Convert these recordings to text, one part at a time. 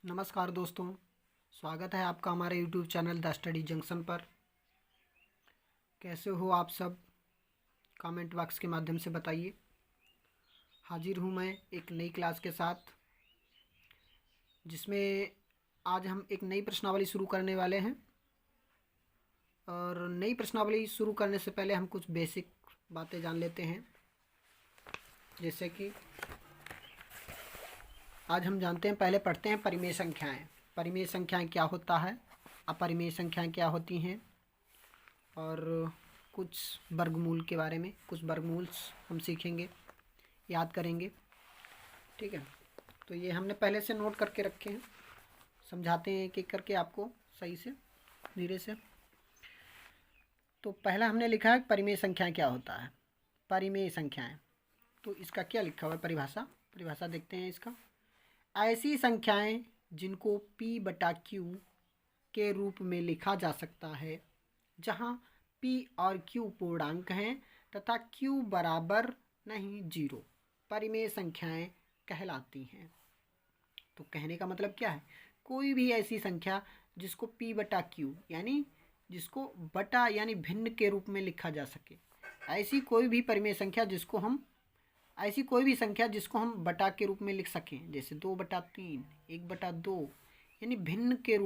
नमस्कार दोस्तों, स्वागत है आपका हमारे YouTube channel the study junction पर। कैसे हो आप सब? कमेंट बॉक्स के माध्यम से बताइए। हाजिर हूँ मैं एक नई क्लास के साथ, जिसमें आज हम एक नई प्रश्नावली शुरू करने वाले हैं। और नई प्रश्नावली शुरू करने से पहले हम कुछ बेसिक बातें जान लेते हैं। जैसे कि आज हम जानते हैं, पहले पढ़ते हैं परिमेय संख्याएं। परिमेय संख्याएं क्या होता है, अपरिमेय संख्याएं क्या होती हैं, और कुछ वर्गमूल के बारे में, कुछ वर्गमूल्स हम सीखेंगे, याद करेंगे। ठीक है, तो ये हमने पहले से नोट करके रखे हैं, समझाते हैं एक एक करके आपको सही से, धीरे से। तो पहला हमने लिखा है परिमेय संख्याएं क्या होता है। परिमेय संख्याएं, तो इसका क्या लिखा हुआ है, परिभाषा देखते हैं इसका। ऐसी संख्याएं जिनको P/Q के रूप में लिखा जा सकता है, जहां P और Q पूर्णांक हैं तथा Q बराबर नहीं 0, परिमेय संख्याएं कहलाती हैं। तो कहने का मतलब क्या है, कोई भी ऐसी संख्या जिसको P/Q यानी जिसको बटा यानी भिन्न के रूप में लिखा जा सके, ऐसी कोई भी परिमेय संख्या जिसको हम बटा के रूप में लिख सकें, जैसे 2/3, 1/2, यानी भिन्न के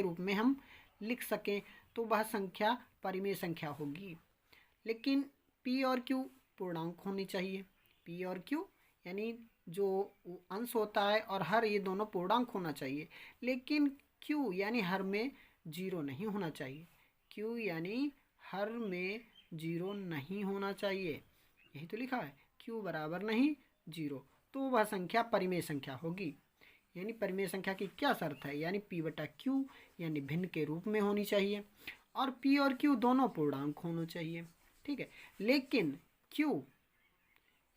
रूप में हम लिख सकें, तो वह संख्या परिमेय संख्या होगी। लेकिन P और Q पूर्णांक होनी चाहिए। P और Q यानी जो अंश होता है और हर, ये दोनों पूर्णांक होना चाहिए। लेकिन Q यानी हर में 0 नहीं होना चाहिए। Q यानी हर में 0 नहीं होना चाहिए, यही तो लिखा है, Q बराबर नहीं 0, तो वह संख्या परिमेय संख्या होगी। यानी परिमेय संख्या की क्या शर्त है, यानी P/Q यानी भिन्न के रूप में होनी चाहिए, और P और Q दोनों पूर्णांक होना चाहिए। ठीक है, लेकिन Q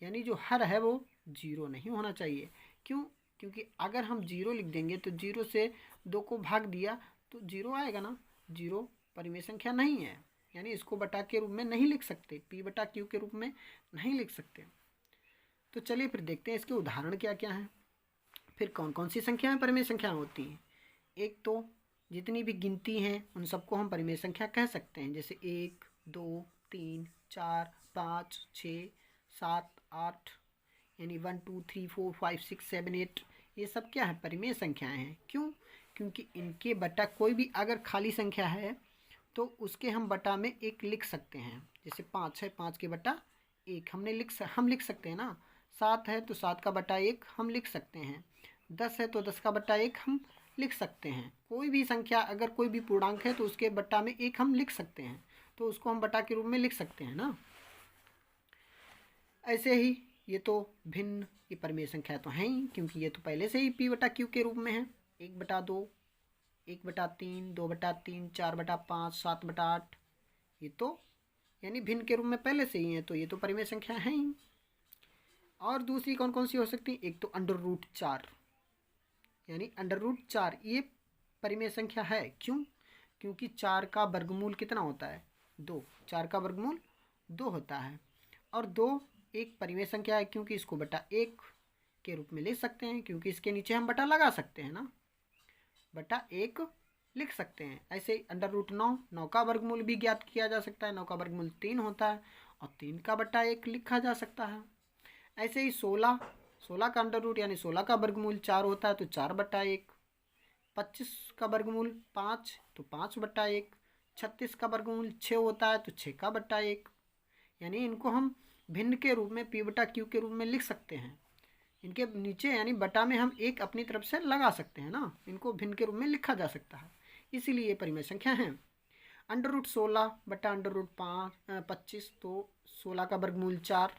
यानी जो हर है वो 0 नहीं होना चाहिए। क्यों? क्योंकि अगर हम 0 लिख देंगे तो 0 से 2 को भाग दिया तो 0 आएगा ना। 0 परिमेय संख्या नहीं है, यानी इसको बटा के रूप में नहीं लिख सकते, P/Q के रूप में नहीं लिख सकते। तो चलिए फिर देखते हैं इसके उदाहरण क्या क्या हैं, फिर कौन कौन सी संख्याएं परिमेय संख्याएं होती हैं। एक तो जितनी भी गिनती हैं उन सबको हम परिमेय संख्या कह सकते हैं, जैसे 1, 2, 3, 4, 5, 6, 7, 8, यानी 1, 2, 3, 4, 5, 6, 7, 8, ये सब क्या है, परिमेय संख्याएं हैं। क्यों? क्योंकि इनके बटा कोई भी अगर खाली संख्या है तो उसके हम बटा में 1 लिख सकते हैं। जैसे 5 है, 5 के बटा 1 हम लिख सकते हैं ना। 7 है तो 7 का बटा 1 हम लिख सकते हैं। 10 है तो 10 का बटा 1 हम लिख सकते हैं। कोई भी संख्या अगर कोई भी पूर्णांक है तो उसके बटा में 1 हम लिख सकते हैं, तो उसको हम बटा के रूप में लिख सकते हैं ना। ऐसे ही ये तो भिन्न, ये परिमेय संख्या तो है ही, क्योंकि ये तो पहले से ही P/Q के रूप में है। 1/2, 1/3, 2/3, 4/5, 7/8, ये तो यानी भिन्न के रूप में पहले से ही है, तो ये तो परिमेय संख्या है ही। और दूसरी कौन कौन सी हो सकती है, एक तो √4, यानी √4 ये परिमेय संख्या है। क्यों? क्योंकि 4 का वर्गमूल कितना होता है, 2। 4 का वर्गमूल 2 होता है, और 2 एक परिमेय संख्या है, क्योंकि इसको बटा 1 के रूप में लिख सकते हैं, क्योंकि इसके नीचे हम बटा लगा सकते हैं ना, बटा 1 लिख सकते हैं। ऐसे √9, 9 का वर्गमूल भी ज्ञात किया जा सकता है। 9 का वर्गमूल 3 होता है, और 3 का बटा 1 लिखा जा सकता है। ऐसे ही 16, 16 का अंडर यानी 16 का वर्गमूल 4 होता है, तो 4/1। 25 का वर्गमूल 5, तो 5/1। 36 का वर्गमूल 6 होता है, तो 6 का बटा 1। यानी इनको हम भिन्न के रूप में P/Q के रूप में लिख सकते हैं। इनके नीचे यानी बटा में हम 1 अपनी तरफ से लगा सकते हैं ना, इनको भिन्न के रूप में लिखा जा सकता है, इसीलिए ये परिमेय संख्या है। √16 बटा √25, तो 16 का वर्गमूल 4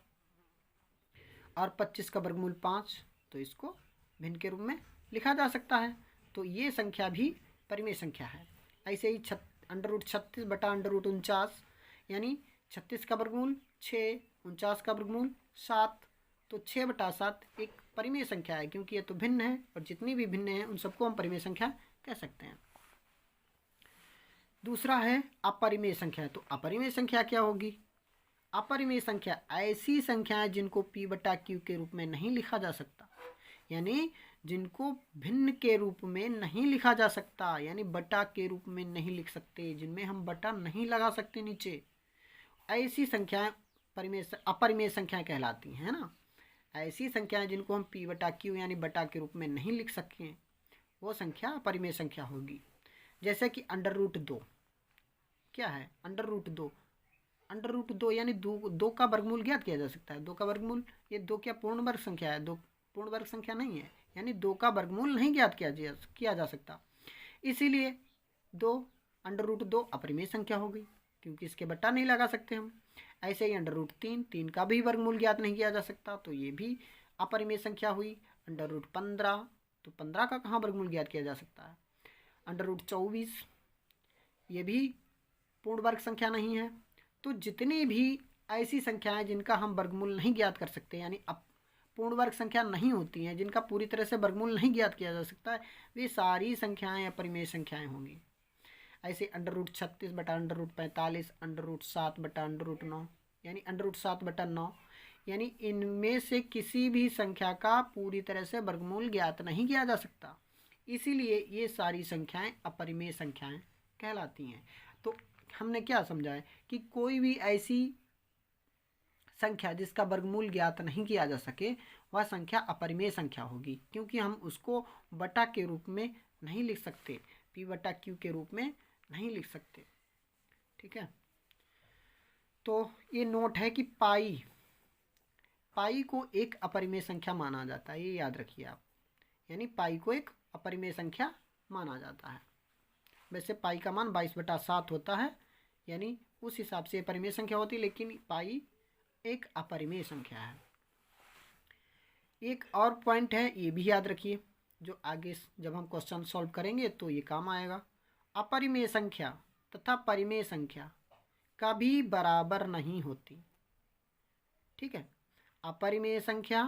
और 25 का वर्गमूल 5, तो इसको भिन्न के रूप में लिखा जा सकता है, तो ये संख्या भी परिमेय संख्या है। ऐसे ही √36 बटा √49, यानी 36 का वर्गमूल 6, 49 का वर्गमूल 7, तो 6/7 एक परिमेय संख्या है, क्योंकि ये तो भिन्न है, और जितनी भी भिन्न है उन सबको हम परिमेय संख्या कह सकते हैं। दूसरा है अपरिमेय संख्या। तो अपरिमेय संख्या क्या होगी? अपरिमेय संख्या ऐसी संख्याएं जिनको P/Q के रूप में नहीं लिखा जा सकता, यानी जिनको भिन्न के रूप में नहीं लिखा जा सकता, यानी बटा के रूप में नहीं लिख सकते, जिनमें हम बटा नहीं लगा सकते नीचे, ऐसी संख्याएं अपरिमेय संख्याएं कहलाती हैं ना। ऐसी संख्याएं जिनको हम p बटा q यानी बटा के रूप में नहीं लिख सकें, वो संख्या अपरिमेय संख्या होगी। जैसे कि √2 क्या है, √2 यानी दो का वर्गमूल ज्ञात किया जा सकता है। 2 का वर्गमूल, ये 2 क्या पूर्ण वर्ग संख्या है, 2 पूर्ण वर्ग संख्या नहीं है, यानी 2 का वर्गमूल नहीं ज्ञात किया जा सकता। इसीलिए 2 अपरिमेय संख्या हो गई, क्योंकि इसके बट्टा नहीं लगा सकते हम। ऐसे ही √3 का भी वर्गमूल ज्ञात नहीं किया जा सकता, तो ये भी अपरिमेय संख्या हुई। √15, तो 15 का कहाँ वर्गमूल ज्ञात किया जा सकता है। √24, ये भी पूर्ण वर्ग संख्या नहीं है। तो जितनी भी ऐसी संख्याएं जिनका हम वर्गमूल नहीं ज्ञात कर सकते, यानी पूर्ण वर्ग संख्या नहीं होती हैं, जिनका पूरी तरह से वर्गमूल नहीं ज्ञात किया जा सकता है, वे सारी संख्याएं अपरिमेय संख्याएं होंगी। ऐसे √36 बटा √45, √7 बटा √9, यानी √7 बटा 9, यानी इनमें से किसी भी संख्या का पूरी तरह से वर्गमूल ज्ञात नहीं किया जा सकता, इसीलिए ये सारी संख्याएं अपरिमेय संख्याएं कहलाती हैं। तो हमने क्या समझा है कि कोई भी ऐसी संख्या जिसका वर्गमूल ज्ञात नहीं किया जा सके, वह संख्या अपरिमेय संख्या होगी, क्योंकि हम उसको बटा के रूप में नहीं लिख सकते, p बटा q के रूप में नहीं लिख सकते। ठीक है, तो ये नोट है कि पाई को एक अपरिमेय संख्या माना जाता है, ये याद रखिए आप, यानी पाई को एक अपरिमेय संख्या माना जाता है। वैसे पाई का मान 22/7 होता है, यानी उस हिसाब से अपरिमेय संख्या होती है, लेकिन पाई एक अपरिमेय संख्या है। एक और पॉइंट है, ये भी याद रखिए, जो आगे जब हम क्वेश्चन सॉल्व करेंगे तो ये काम आएगा। अपरिमेय संख्या तथा परिमेय संख्या कभी बराबर नहीं होती। ठीक है, अपरिमेय संख्या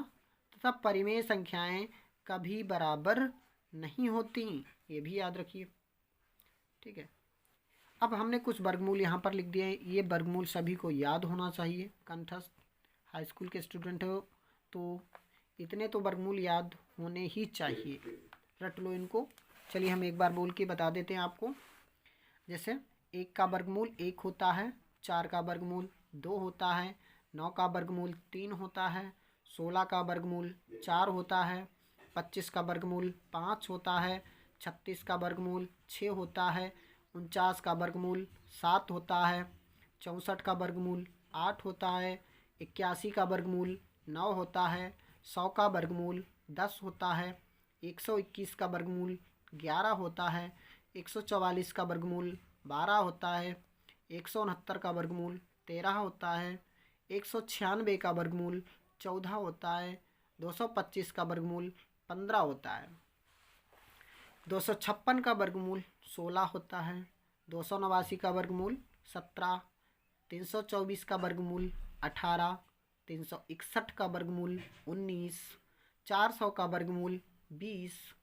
तथा परिमेय संख्याएं कभी बराबर नहीं होती, ये भी याद रखिए। ठीक है, अब हमने कुछ वर्गमूल यहाँ पर लिख दिए हैं, ये वर्गमूल सभी को याद होना चाहिए। कंठस्थ हाई स्कूल के स्टूडेंट हो तो इतने तो वर्गमूल याद होने ही चाहिए, रट लो इनको। चलिए हम एक बार बोल के बता देते हैं आपको। जैसे 1 का वर्गमूल 1 होता है, 4 का वर्गमूल 2 होता है, 9 का वर्गमूल 3 होता है, 16 का वर्गमूल 4 होता है, 25 का वर्गमूल 5 होता है, 36 का वर्गमूल 6 होता है, 49 का वर्गमूल 7 होता है, 64 का वर्गमूल 8 होता है, 81 का वर्गमूल 9 होता है, 100 का वर्गमूल 10 होता है, 121 का वर्गमूल 11 होता है, 144 का वर्गमूल 12 होता है, 169 का वर्गमूल 13 होता है, 196 का वर्गमूल 14 होता है, 225 का वर्गमूल 15 होता है, 256 का वर्गमूल 16 होता है, 289 का वर्गमूल 17, 324 का वर्गमूल 18, 361 का वर्गमूल 19, 400 का वर्गमूल 20,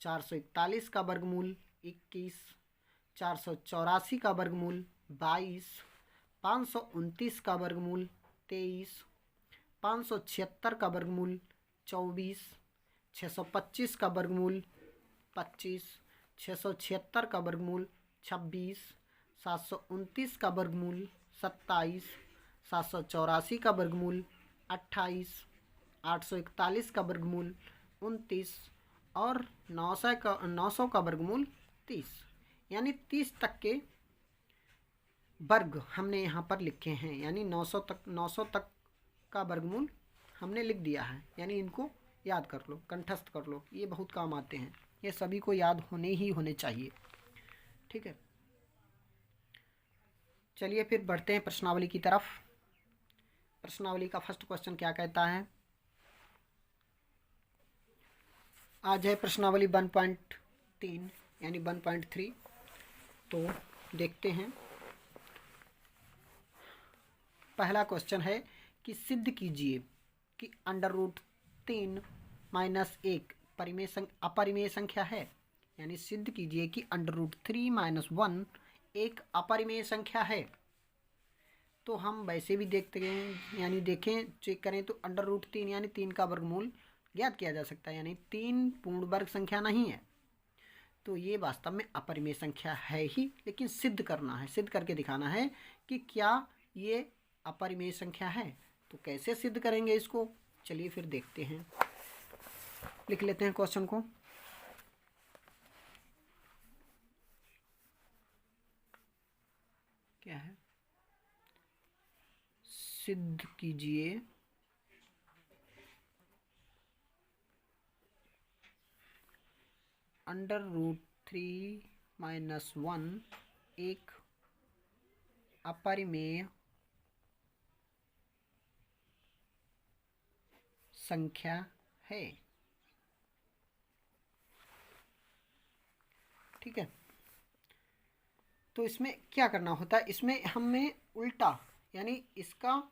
441 का वर्गमूल 21, 484 का वर्गमूल 22, 529 का वर्गमूल 23, 576 का वर्गमूल 24, 625 का वर्गमूल 25, 676 का वर्गमूल 26, 729 का वर्गमूल 27, 784 का वर्गमूल 28, 841 का वर्गमूल 29 और 900 का वर्गमूल 30, यानी 30 तक के वर्ग हमने यहाँ पर लिखे हैं, यानी 900 तक का वर्गमूल हमने लिख दिया है, यानी इनको याद कर लो, कंठस्थ कर लो, ये बहुत काम आते हैं, ये सभी को याद होने चाहिए। ठीक है, चलिए फिर बढ़ते हैं प्रश्नावली की तरफ। प्रश्नावली का फर्स्ट क्वेश्चन क्या कहता है, आज है प्रश्नावली 1.3 यानी 1.3। तो देखते हैं, पहला क्वेश्चन है कि सिद्ध कीजिए कि √3 - 1 अपरिमेय संख्या है, यानी सिद्ध कीजिए कि √3 - 1 एक अपरिमेय संख्या है। तो हम वैसे भी देखते हैं, यानी देखें चेक करें तो √3 यानी 3 का वर्गमूल ज्ञात किया जा सकता है, यानी 3 पूर्ण वर्ग संख्या नहीं है। तो ये वास्तव में अपरिमेय संख्या है ही, लेकिन सिद्ध करना है, सिद्ध करके दिखाना है कि क्या ये अपरिमेय संख्या है। तो कैसे सिद्ध करेंगे इसको, चलिए फिर देखते हैं। लिख लेते हैं क्वेश्चन को। क्या है, सिद्ध कीजिए √3 - 1 एक अपरिमेय संख्या है। ठीक है, तो इसमें क्या करना होता है, इसमें हमें उल्टा, यानी इसका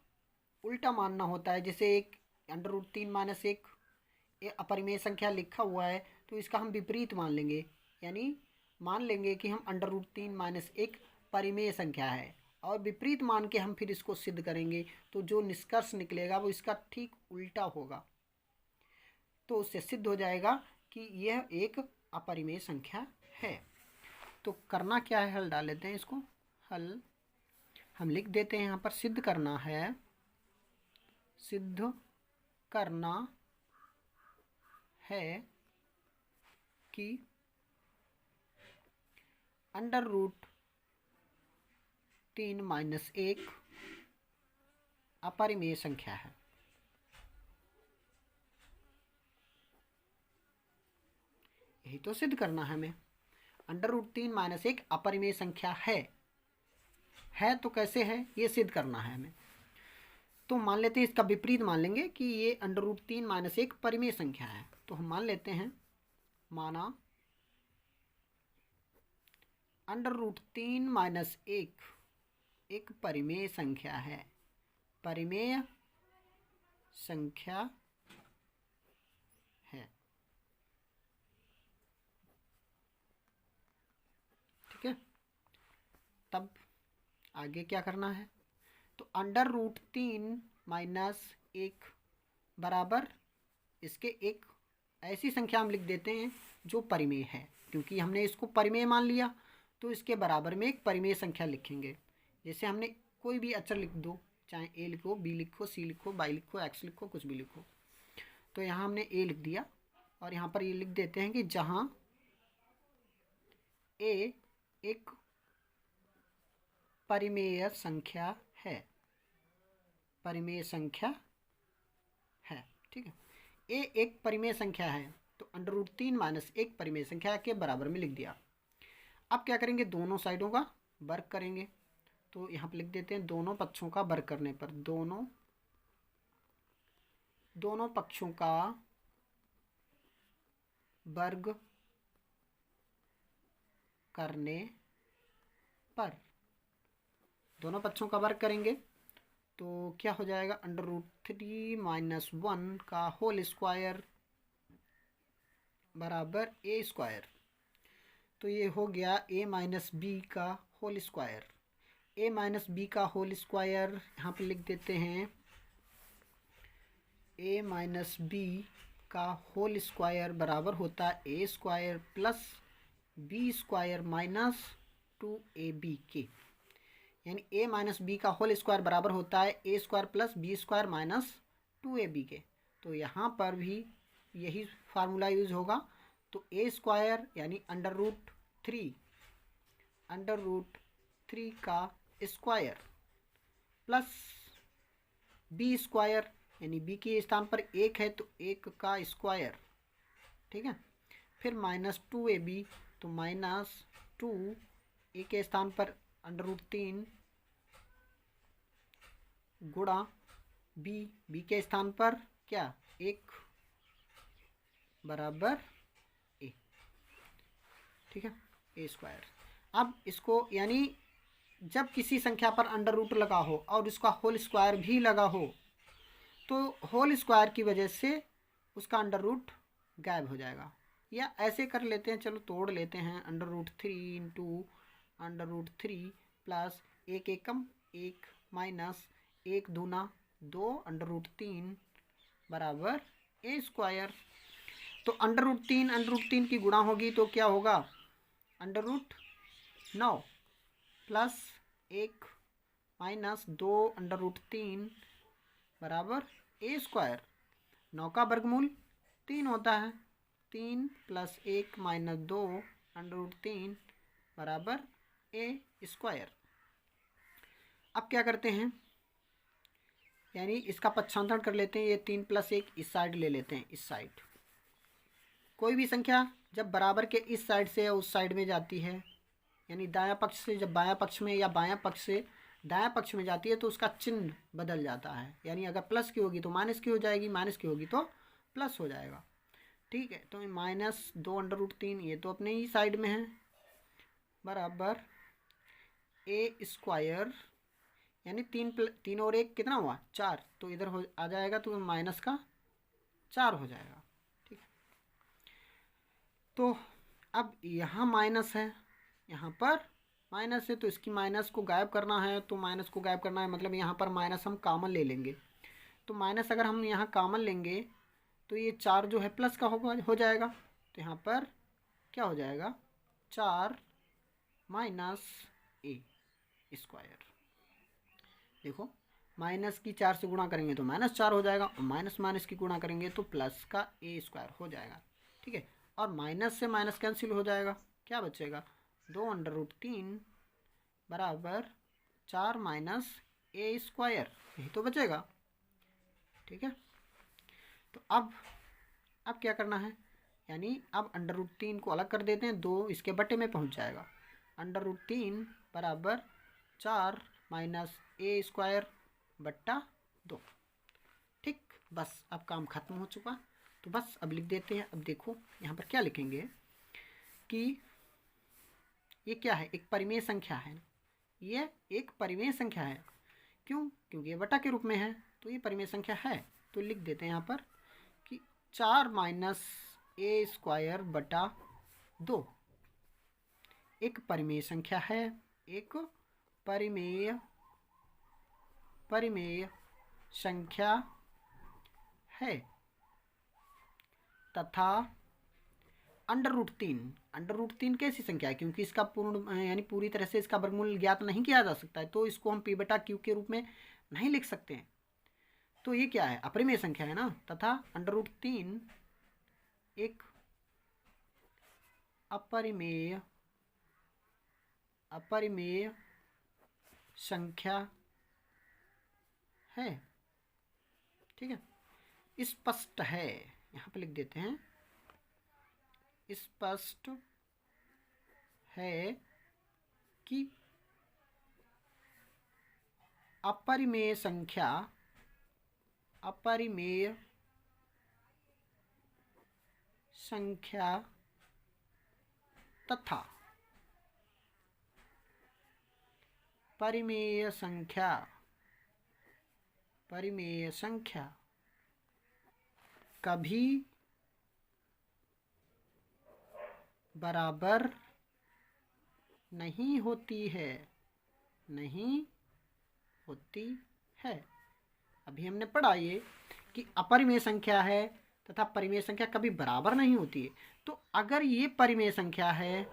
उल्टा मानना होता है। जैसे एक √3 - 1 अपरिमेय संख्या लिखा हुआ है, तो इसका हम विपरीत मान लेंगे, यानी मान लेंगे कि हम √3 - 1 परिमेय संख्या है, और विपरीत मान के हम फिर इसको सिद्ध करेंगे। तो जो निष्कर्ष निकलेगा वो इसका ठीक उल्टा होगा। तो उससे सिद्ध हो जाएगा कि यह एक अपरिमेय संख्या है। तो करना क्या है, हल डाल लेते हैं इसको। हल हम लिख देते हैं यहाँ पर, सिद्ध करना है, सिद्ध करना है कि √3 - 1 अपरिमेय संख्या है। यही तो सिद्ध करना है हमें, √3 - 1 अपरिमेय संख्या है। तो कैसे है ये सिद्ध करना है हमें। तो मान लेते हैं, इसका विपरीत मान लेंगे कि ये √3 - 1 परिमेय संख्या है। तो हम मान लेते हैं, माना √3 - 1 एक परिमेय संख्या है, परिमेय संख्या है। ठीक है, तब आगे क्या करना है, तो √3 - 1 बराबर इसके एक ऐसी संख्या हम लिख देते हैं जो परिमेय है, क्योंकि हमने इसको परिमेय मान लिया, तो इसके बराबर में एक परिमेय संख्या लिखेंगे। जैसे हमने कोई भी अक्षर लिख दो, चाहे ए लिखो, बी लिखो, सी लिखो, वाई लिखो, एक्स लिखो, कुछ भी लिखो। तो यहाँ हमने ए लिख दिया, और यहाँ पर ये लिख देते हैं कि जहाँ ए एक परिमेय संख्या है, परिमेय संख्या है। ठीक है, ए एक परिमेय संख्या है, तो √3 - 1 परिमेय संख्या के बराबर में लिख दिया। अब क्या करेंगे, दोनों साइडों का वर्ग करेंगे। तो यहाँ पे लिख देते हैं, दोनों पक्षों का वर्ग करने पर, दोनों पक्षों का वर्ग करने पर, दोनों पक्षों का वर्ग करेंगे तो क्या हो जाएगा, √3 - 1 का होल स्क्वायर बराबर a²। तो ये हो गया a - b का होल स्क्वायर। a - b का होल स्क्वायर यहाँ पे लिख देते हैं, a - b का होल स्क्वायर बराबर होता है a² प्लस b² - 2ab के, यानी a - b का होल स्क्वायर बराबर होता है a² प्लस b² - 2ab के। तो यहाँ पर भी यही फार्मूला यूज होगा। तो a² यानी √3 का स्क्वायर प्लस b² यानी b के स्थान पर 1 है तो 1 का स्क्वायर। ठीक है, फिर -2ab, तो -2 a के स्थान पर √3 गुणा b के स्थान पर क्या 1 बराबर a। ठीक है, a²। अब इसको, यानी जब किसी संख्या पर √ लगा हो और उसका होल स्क्वायर भी लगा हो, तो होल स्क्वायर की वजह से उसका √ गायब हो जाएगा। या ऐसे कर लेते हैं, चलो तोड़ लेते हैं, √3 × √3 प्लस 1 एकम 1 माइनस 1 दूना 2 √3 बराबर ए स्क्वायर। तो अंडर रूट 3 की गुणा होगी तो क्या होगा, √9 प्लस 1 माइनस 2 अंडर रूट 3 बराबर ए स्क्वायर। 9 का वर्गमूल 3 होता है, 3 प्लस 1 माइनस 2 अंडर रूट 3 बराबर ए स्क्वायर। अब क्या करते हैं, यानी इसका पक्षांतरण कर लेते हैं। ये 3 प्लस 1 इस साइड ले लेते हैं, इस साइड। कोई भी संख्या जब बराबर के इस साइड से या उस साइड में जाती है, यानी दायां पक्ष से जब बायां पक्ष में या बायां पक्ष से दायां पक्ष में जाती है तो उसका चिन्ह बदल जाता है। यानी अगर प्लस की होगी तो माइनस की हो जाएगी, माइनस की होगी तो प्लस हो जाएगा। ठीक है, तो -2 अंडर रूट 3 ये तो अपने ही साइड में है बराबर ए स्क्वायर, यानी 3 और 1 कितना हुआ 4, तो इधर हो आ जाएगा तो माइनस का 4 हो जाएगा। ठीक है, तो अब यहाँ माइनस है, यहाँ पर माइनस है, तो इसकी माइनस को गायब करना है। तो माइनस को गायब करना है मतलब यहाँ पर माइनस हम कॉमन ले लेंगे। तो माइनस अगर हम यहाँ कॉमन लेंगे तो ये 4 जो है प्लस का हो जाएगा। तो यहाँ पर क्या हो जाएगा, 4 माइनस ए स्क्वायर। देखो माइनस की 4 से गुणा करेंगे तो -4 हो जाएगा, और माइनस माइनस की गुणा करेंगे तो प्लस का ए स्क्वायर हो जाएगा। ठीक है, और माइनस से माइनस कैंसिल हो जाएगा, क्या बचेगा 2 अंडर रूट 3 बराबर 4 माइनस ए स्क्वायर, यही तो बचेगा। ठीक है, तो अब क्या करना है, यानी अब अंडर रूट 3 को अलग कर देते हैं, 2 इसके बटे में पहुंच जाएगा। अंडर रूट 3 बराबर 4 माइनस ए स्क्वायर बट्टा 2। ठीक, बस अब काम खत्म हो चुका। तो बस अब लिख देते हैं। अब देखो यहाँ पर क्या लिखेंगे कि ये क्या है, एक परिमेय संख्या है। ये एक परिमेय संख्या है, क्यों, क्योंकि ये बटा के रूप में है, तो ये परिमेय संख्या है। तो लिख देते हैं यहाँ पर कि 4 माइनस ए स्क्वायर बटा 2 एक परिमेय संख्या है, एक परिमेय संख्या है, तथा अंडर रूट 3 कैसी संख्या है, क्योंकि इसका पूर्ण यानी पूरी तरह से इसका वर्गमूल ज्ञात नहीं किया जा सकता है, तो इसको हम p/q के रूप में नहीं लिख सकते हैं। तो ये क्या है, अपरिमेय संख्या है ना, तथा अंडर रूट 3 एक अपरिमेय संख्या है। ठीक है, स्पष्ट है, यहाँ पे लिख देते हैं, स्पष्ट है कि अपरिमेय संख्या तथा परिमेय संख्या कभी बराबर नहीं होती है, अभी हमने पढ़ा ये कि अपरिमेय संख्या है तथा परिमेय संख्या कभी बराबर नहीं होती है। तो अगर ये परिमेय संख्या है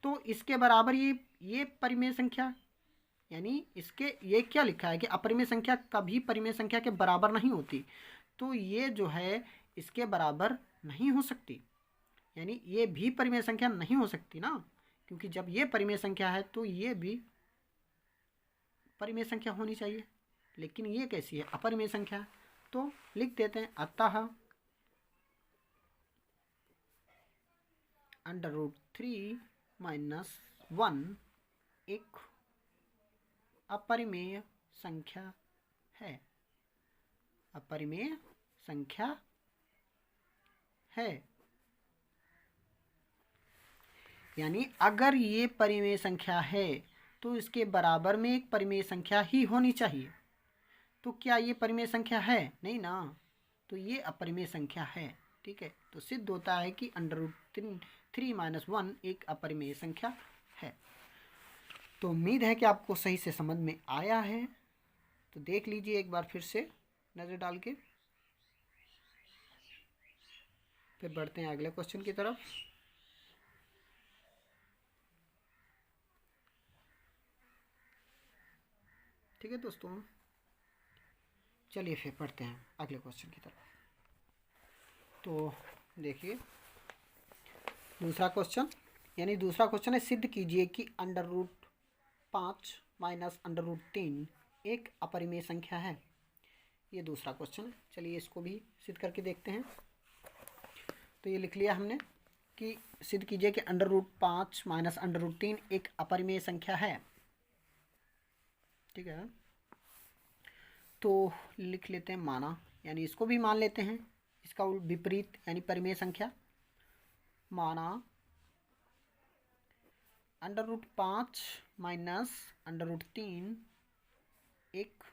तो इसके बराबर ये परिमेय संख्या, यानी इसके ये क्या लिखा है कि अपरिमेय संख्या कभी परिमेय संख्या के बराबर नहीं होती, तो ये जो है इसके बराबर नहीं हो सकती, यानी ये भी परिमेय संख्या नहीं हो सकती ना, क्योंकि जब ये परिमेय संख्या है तो ये भी परिमेय संख्या होनी चाहिए, लेकिन ये कैसी है, अपरिमेय संख्या। तो लिख देते हैं, अतः अंडर रूट 3 - 1 एक अपरिमेय संख्या है, अपरिमेय संख्या है। यानी अगर ये परिमेय संख्या है तो इसके बराबर में एक परिमेय संख्या ही होनी चाहिए। तो क्या ये परिमेय संख्या है, नहीं ना, तो ये अपरिमेय संख्या है। ठीक है, तो सिद्ध होता है कि अंडर रूट 3 - 1 एक अपरिमेय संख्या है। तो उम्मीद है कि आपको सही से समझ में आया है। तो देख लीजिए एक बार फिर से नज़र डाल के। फिर बढ़ते हैं अगले क्वेश्चन की तरफ। ठीक है दोस्तों, चलिए फिर पढ़ते हैं अगले क्वेश्चन की तरफ। तो देखिए दूसरा क्वेश्चन, यानी दूसरा क्वेश्चन है, सिद्ध कीजिए कि √5 माइनस √3 एक अपरिमेय संख्या है। ये दूसरा क्वेश्चन है। चलिए इसको भी सिद्ध करके देखते हैं। तो ये लिख लिया हमने कि सिद्ध कीजिए कि √5 माइनस √3 एक अपरिमेय संख्या है। ठीक है, तो लिख लेते हैं माना, यानी इसको भी मान लेते हैं, इसका विपरीत यानी परिमेय संख्या। माना √5 माइनस √3 एक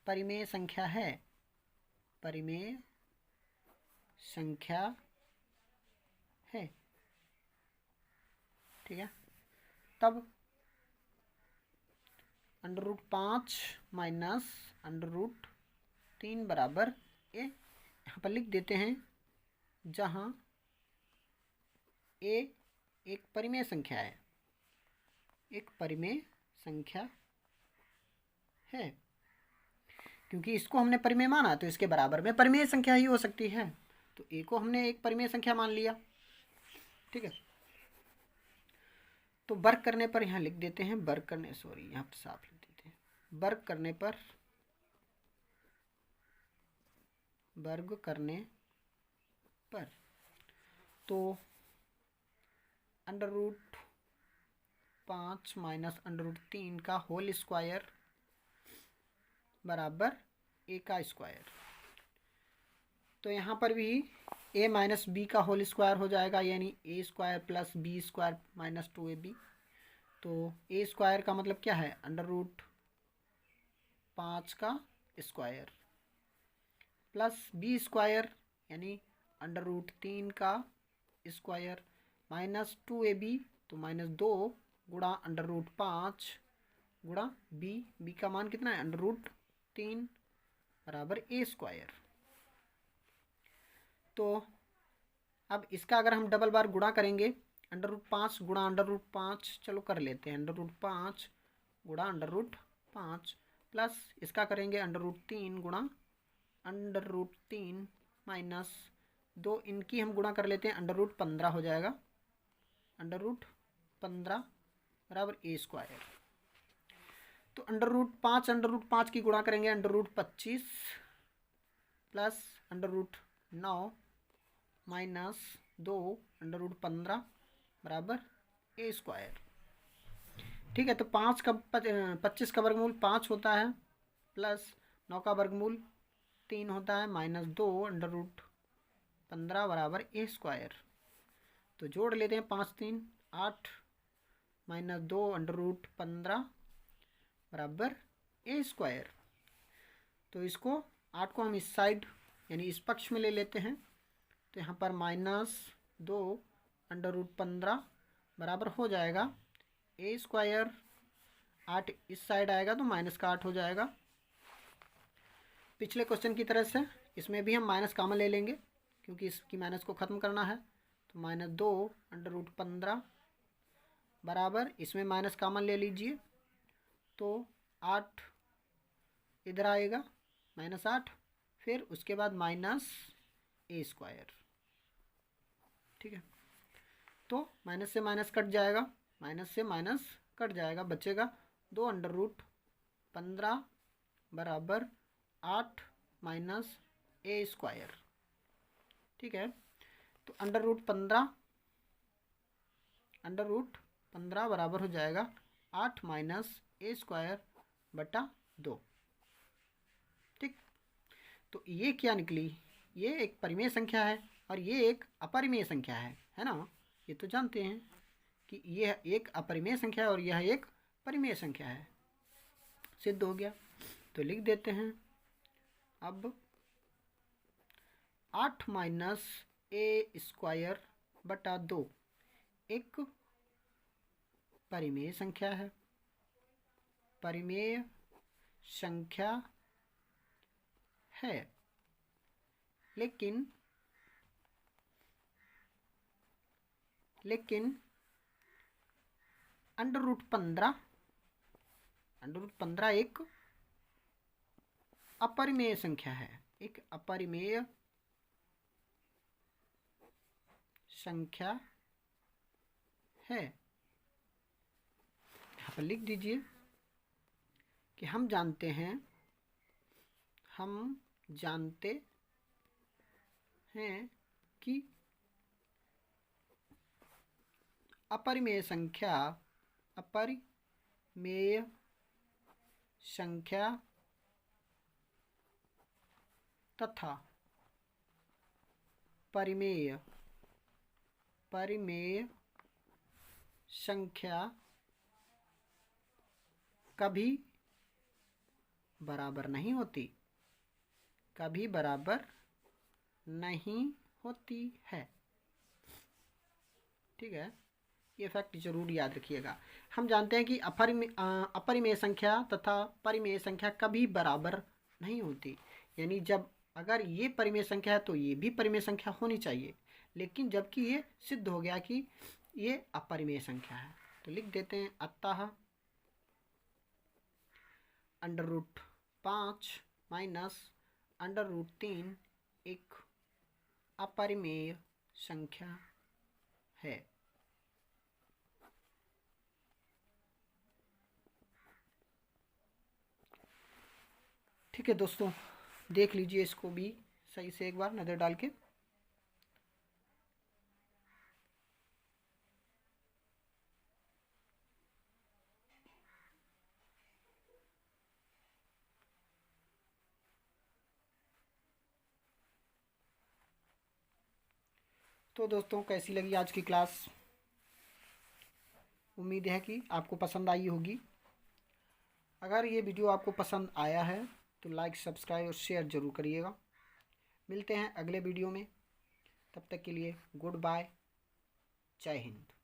परिमेय संख्या है। परिमेय संख्या है। ठीक है, तब √5 माइनस √3 बराबर ए, यहाँ पर लिख देते हैं, जहाँ ए एक परिमेय संख्या है, एक परिमेय संख्या है। क्योंकि इसको हमने परिमेय माना तो इसके बराबर में परिमेय संख्या ही हो सकती है, तो ए को हमने एक परिमेय संख्या मान लिया। ठीक है, तो वर्ग करने पर यहाँ लिख देते हैं, वर्ग करने, सॉरी यहाँ पर साफ लिख देते हैं, वर्ग करने पर, वर्ग करने पर तो √5 माइनस √3 का होल स्क्वायर बराबर ए का स्क्वायर। तो यहाँ पर भी a माइनस बी का होल स्क्वायर हो जाएगा, यानी A square plus B square minus 2ab। तो ए स्क्वायर का मतलब क्या है, √5 का स्क्वायर प्लस बी स्क्वायर यानी √3 का स्क्वायर माइनस 2ab, तो -2 गुणा √5 गुणा बी का मान कितना है, √3 बराबर ए स्क्वायर। तो अब इसका अगर हम डबल बार गुणा करेंगे, √5 गुणा √5, चलो कर लेते हैं, √5 गुणा √5 प्लस इसका करेंगे √3 गुणा √3 माइनस 2, इनकी हम गुणा कर लेते हैं, √15 हो जाएगा, √15 बराबर ए स्क्वायर। तो √5 की गुणा करेंगे, √25 प्लस √9 माइनस 2 √15 बराबर ए स्क्वायर। ठीक है, तो 25 का वर्गमूल 5 होता है, प्लस 9 का वर्गमूल 3 होता है, माइनस 2 √15 बराबर ए स्क्वायर। तो जोड़ लेते हैं, 5 3 8 माइनस 2 √15 बराबर ए स्क्वायर। तो इसको 8 को हम इस साइड यानी इस पक्ष में ले लेते हैं, तो यहाँ पर -2 √15 बराबर हो जाएगा ए स्क्वायर। 8 इस साइड आएगा तो माइनस का 8 हो जाएगा। पिछले क्वेश्चन की तरह से इसमें भी हम माइनस कॉमन ले लेंगे, क्योंकि इसकी माइनस को ख़त्म करना है। तो -2 √15 बराबर, इसमें माइनस कॉमन ले लीजिए, तो 8 इधर आएगा, -8, फिर उसके बाद माइनस ए स्क्वायर। ठीक है, तो माइनस से माइनस कट जाएगा, माइनस से माइनस कट जाएगा, बचेगा 2 √15 बराबर 8 माइनस ए स्क्वायर। ठीक है, तो √15 बराबर हो जाएगा 8 माइनस ए स्क्वायर बटा 2। ठीक, तो ये क्या निकली, ये एक परिमेय संख्या है और ये एक अपरिमेय संख्या है ना। ये तो जानते हैं कि यह एक अपरिमेय संख्या है और यह एक परिमेय संख्या है। सिद्ध हो गया। तो लिख देते हैं अब 8 माइनस ए स्क्वायर बटा 2 एक परिमेय संख्या है, परिमेय संख्या है, लेकिन लेकिन √15 एक अपरिमेय संख्या है, एक अपरिमेय संख्या है। यहाँ पर लिख दीजिए कि हम जानते हैं कि अपरिमेय संख्या तथा परिमेय संख्या कभी बराबर नहीं होती, है। ठीक है, ये फैक्ट जरूर याद रखिएगा। हम जानते हैं कि अपरिमेय संख्या तथा परिमेय संख्या कभी बराबर नहीं होती, यानी जब अगर ये परिमेय संख्या है तो ये भी परिमेय संख्या होनी चाहिए, लेकिन जबकि ये सिद्ध हो गया कि ये अपरिमेय संख्या है, तो लिख देते हैं अतः √5 माइनस √3 एक अपरिमेय संख्या है। ठीक है दोस्तों, देख लीजिए इसको भी सही से एक बार नज़र डाल के। तो दोस्तों, कैसी लगी आज की क्लास? उम्मीद है कि आपको पसंद आई होगी। अगर ये वीडियो आपको पसंद आया है तो लाइक, सब्सक्राइब और शेयर ज़रूर करिएगा। मिलते हैं अगले वीडियो में, तब तक के लिए गुड बाय, जय हिंद।